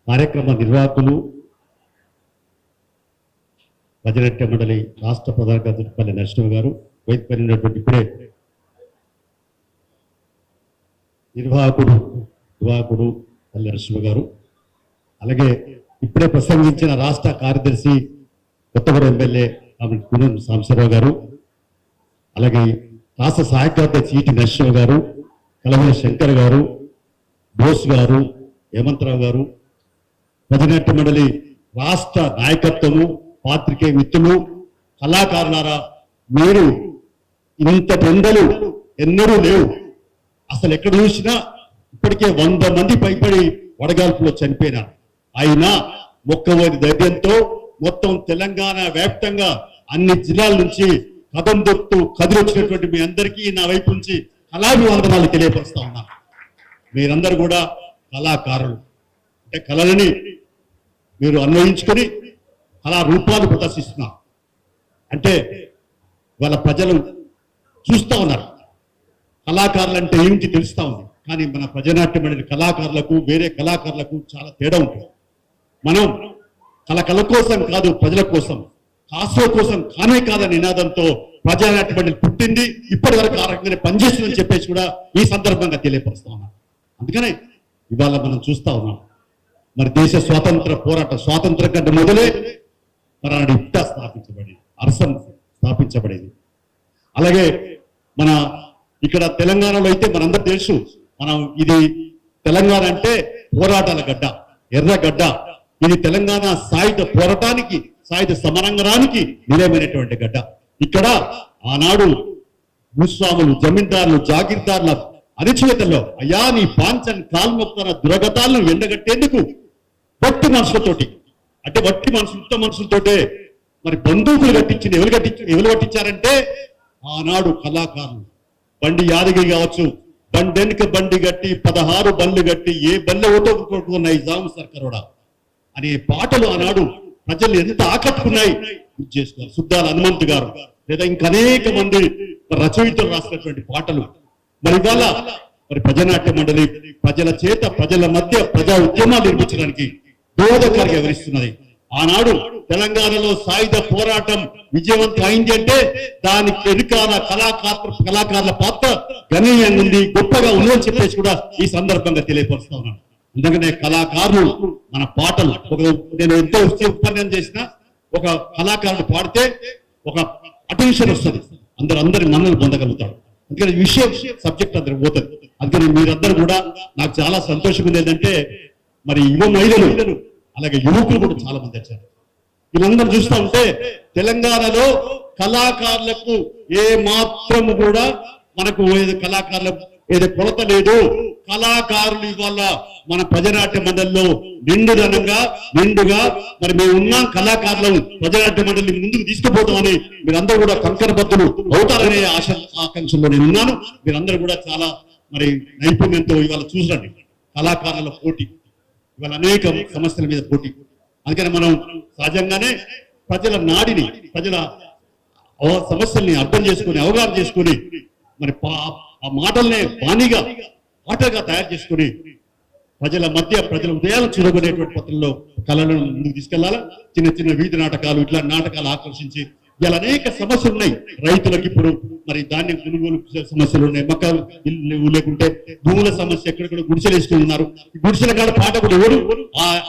కార్యక్రమ నిర్వాహకులు, భజనాట్య మండలి రాష్ట్ర ప్రధాన కార్యదర్శి పల్లి నరసింహ గారు, వేదిక పైన ఉన్నటువంటి ఇప్పుడే నిర్వాహకుడు పల్లి నరసింహ గారు, అలాగే ఇప్పుడే ప్రసంగించిన రాష్ట్ర కార్యదర్శి కొత్తగూడెం ఎమ్మెల్యే గుణం సాంబశివరావు గారు, అలాగే రాష్ట్ర సహాయ కార్యదర్శి ఈటి నరసింహ గారు, కలవల శంకర్ గారు, బోస్ గారు, హేమంతరావు గారు, భజనాట్య మండలి రాష్ట్ర నాయకత్వము, పాత్రికేయ మిత్రులు, కళాకారులారా, మీరు ఇంతటి ఎండలు ఎన్నడూ లేవు. అసలు ఎక్కడ చూసినా ఇప్పటికే 100 మంది పైబడి వడగాల్పులో చనిపోయినారు. అయినా మొక్కవోని ధైర్యంతో మొత్తం తెలంగాణ వ్యాప్తంగా అన్ని జిల్లాల నుంచి కథం దొక్కుతూ కదిలొచ్చినటువంటి మీ అందరికీ నా వైపు నుంచి కళాభివందనాలు తెలియపరుస్తా ఉన్నా. మీరందరూ కూడా కళాకారులు, అంటే కళలని మీరు అన్వయించుకొని కళా రూపాలు ప్రదర్శిస్తున్నారు. అంటే వాళ్ళ ప్రజలు చూస్తూ ఉన్నారు, కళాకారులు అంటే ఏమిటి తెలుస్తూ ఉంది. కానీ మన భజనాట్య మండలి కళాకారులకు వేరే కళాకారులకు చాలా తేడా ఉంటుంది. మనం కళ కోసం కాదు, ప్రజల కోసం, కాసో కోసం కానే కాదని నినాదంతో భజనాట్య మండలి పుట్టింది, ఇప్పటి వరకు ఆ రకంగానే పనిచేస్తుందని చెప్పేసి కూడా ఈ సందర్భంగా తెలియపరుస్తా ఉన్నాం. అందుకనే ఇవాళ మనం చూస్తా ఉన్నాం, మరి దేశ స్వాతంత్ర పోరాట స్వాతంత్రం కంటే మొదలే మరి ఆనాడు ఇట్టా స్థాపించబడింది, అరసం స్థాపించబడింది. అలాగే మన ఇక్కడ తెలంగాణలో అయితే మనందరూ తెలుసు, మనం ఇది తెలంగాణ అంటే పోరాటాల గడ్డ, ఎర్రగడ్డ. ఇది తెలంగాణ సాయుధ పోరాటానికి, సాయుధ సమరంగరానికి నిలయమైనటువంటి గడ్డ. ఇక్కడ ఆనాడు భూస్వాములు, జమీందారులు, జాగీర్దారుల అణచివేతల్లో అయ్యా నీ పాంచన్ కాల్మొక్తన దురగతాలను ఎండగట్టేందుకు వట్టి మనుషులతోటి, అంటే వట్టి మనుషులతో మనుషులతోటే మరి బందూకులు కట్టించింది. ఎవరు కట్టించారంటే ఆనాడు కళాకారులు. బండి యాదగిరి కావచ్చు, బండెనుక బండి గట్టి 16 బండ్లు గట్టి ఏ బల్లె ఓటోకున్నాయి జాము సర్కరోడా అనే పాటలు ఆనాడు ప్రజలు ఎంత ఆకట్టుకున్నాయి చేసుకోవాలి. సుద్దాల హనుమంతు గారు లేదా ఇంకా అనేక మంది రచయితలు రాసినటువంటి పాటలు. మరి ఇవాళ మరి భజనాట్య మండలి ప్రజల చేత, ప్రజల మధ్య ప్రజా ఉద్యమాలు నిర్మించడానికి దోహదకారిగా వివరిస్తున్నది. ఆనాడు తెలంగాణలో సాయుధ పోరాటం విజయవంతం అయింది అంటే దానికి వెనుకాల కళాకారుల పాత్ర గణనీయంగా ఉంది, గొప్పగా ఉందని చెప్పేసి కూడా ఈ సందర్భంగా తెలియపరుస్తా ఉన్నాను. అందుకనే కళాకారులు మన పాటలు, నేను ఎంతో ఉపన్యాసం చేసిన ఒక కళాకారుడు పాడితే ఒక అటెన్షన్ వస్తుంది, అందరి మన్నలు పొందగలుగుతాడు. అందుకని విషయం సబ్జెక్ట్ అందరికి పోతుంది. అందుకని మీరందరూ కూడా నాకు చాలా సంతోషంగా ఉంది ఏంటంటే మరి యువ మహిళలు అలాగే యువకులు కూడా చాలా మంది వచ్చారు. వీళ్ళందరూ చూస్తూ ఉంటే తెలంగాణలో కళాకారులకు ఏ మాత్రము కూడా మనకు కళాకారులకు ఏదో కొరత లేదు. కళాకారులు ఇవాళ మన భజనాట్య మండలిలో నిండుగా మరి మేము ఉన్నాం, కళాకారులు భజనాట్య మండలిని ముందుకు తీసుకుపోతామని మీరందరూ కూడా కంకణబద్ధులు అవుతారనే ఆకాంక్షలో నేను ఉన్నాను. మీరందరూ కూడా చాలా మరి నైపుణ్యంతో ఇవాళ చూసండి కళాకారుల పోటీ, ఇవాళ అనేక సమస్యల మీద పోటీ. అందుకని మనం సహజంగానే ప్రజల నాడిని, ప్రజల సమస్యల్ని అర్థం చేసుకుని, అవగాహన చేసుకుని మరి ఆ మాటల్నే బాణిగా పాటగా తయారు చేసుకుని ప్రజల మధ్య, ప్రజల ఉదయాలు చూడగొనేటువంటి పత్రంలో కళలను ముందుకు తీసుకెళ్లాలా. చిన్న వీధి నాటకాలు, ఇట్లా నాటకాలు ఆకర్షించి ఇలా అనేక సమస్యలు ఉన్నాయి. రైతులకు ఇప్పుడు మరి ధాన్యం కొనుగోలు సమస్యలు ఉన్నాయి, మొక్కలు లేకుంటే భూముల సమస్య, ఎక్కడెక్కడ గుడిసెలు వేసుకుని ఉన్నారు. ఈ గుడిసెల కాడ పాట కూడా ఎవరు,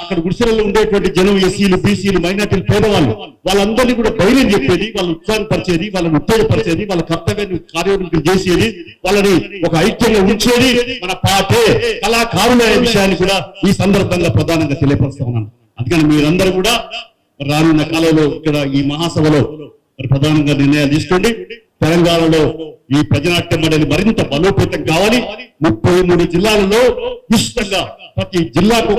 అక్కడ గుడిసెలలో ఉండేటువంటి జనం ఎస్సీలు, బీసీలు, మైనార్టీలు, పేదవాళ్ళు, వాళ్ళందరినీ కూడా ధైర్యం చెప్పేది, వాళ్ళని ఉత్సాహపరిచేది, వాళ్ళని ఉత్తేజపరిచేది, వాళ్ళ కర్తవ్యాన్ని కార్యక్రమం చేసేది, వాళ్ళని ఒక ఐక్యంగా ఉంచేది మన పాటే. కళాకారుల విషయాన్ని కూడా ఈ సందర్భంగా ప్రధానంగా తెలియపరుస్తా ఉన్నాను. అందుకని మీరందరూ కూడా రానున్న కాలంలో ఇక్కడ ఈ మహాసభలో మరి ప్రధానంగా నిర్ణయాలు తీసుకోండి. తెలంగాణలో ఈ భజనాట్య మండలి మరింత బలోపేతం కావాలి. 33 జిల్లాలలో ఇష్టంగా ప్రతి జిల్లాకు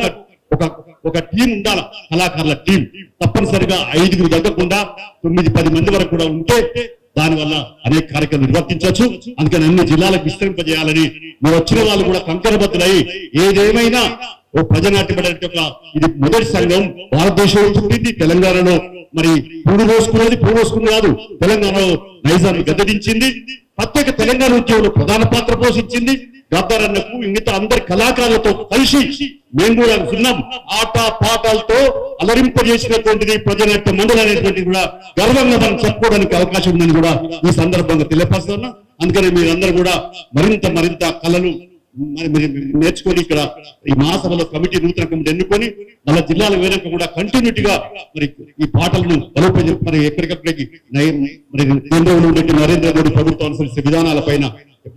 ఒక టీం ఉండాలి, కళాకారుల టీం. తప్పనిసరిగా 5 తగ్గకుండా 9-10 మంది వరకు కూడా ఉంటే దానివల్ల అనేక కార్యక్రమాలు నిర్వర్తించవచ్చు. అందుకని అన్ని జిల్లాలకు విస్తరింపజేయాలని మీరు వచ్చిన వాళ్ళు కూడా కంకణబద్ధులై ఏదేమైనా ఓ భజనాట్య మండలి ఇది మొదటి సంఘం భారతదేశంలో పుట్టింది. తెలంగాణలో మరి పూడు పోసుకున్నది కాదు, తెలంగాణలో నైజాన్ని గద్దెదించింది. ప్రత్యేక తెలంగాణ ఉద్యమంలో ప్రధాన పాత్ర పోషించింది. గద్దరన్నకు మిగతా అందరి కళాకారులతో కలిసి మేము కూడా ఉన్నాం. ఆట పాటలతో అలరింపజేసినటువంటిది ప్రజానాట్య మండలి అనేటువంటిది కూడా గర్వంగా మనం చెప్పుకోవడానికి అవకాశం ఉందని కూడా ఈ సందర్భంగా తెలియపరుస్తున్నా. అందుకని మీరందరూ కూడా మరింత కళలు మరి నేర్చుకొని ఇక్కడ ఈ మహాసభలో కమిటీ నూతన కమిటీ ఎన్నుకొని మళ్ళా జిల్లాల వేరక కూడా కంటిన్యూటీగా మరి ఈ పాటలను బలోపేతం మరి ఎక్కడికక్కడికి మరి కేంద్రంలో ఉండే నరేంద్ర మోడీ ప్రభుత్వం అనుసరిస్తే విధానాలపైన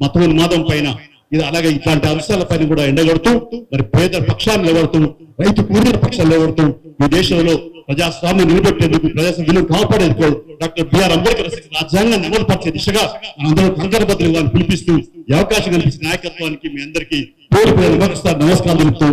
మతోన్మాదం పైన ఇది అలాగే ఇట్లాంటి అంశాలపైన కూడా ఎండగడుతూ మరి పేద పక్షాన్ని నిలబడుతూ రైతు కూలీల పక్షాన్ని నిలబడుతూ ఈ దేశంలో ప్రజాస్వామ్యం నిలబెట్టేందుకు ప్రజాస్వామ్య విలువ కాపాడేందుకు డాక్టర్ బిఆర్ అంబేద్కర్ రాజ్యాంగాన్ని అమలుపరిచే దిశగా మనందరం కంకణబద్దులుగా పిలిపిస్తూ ఈ అవకాశం కల్పించిన నాయకత్వానికి మీ అందరికీ నమస్కారం తెలుపుతూ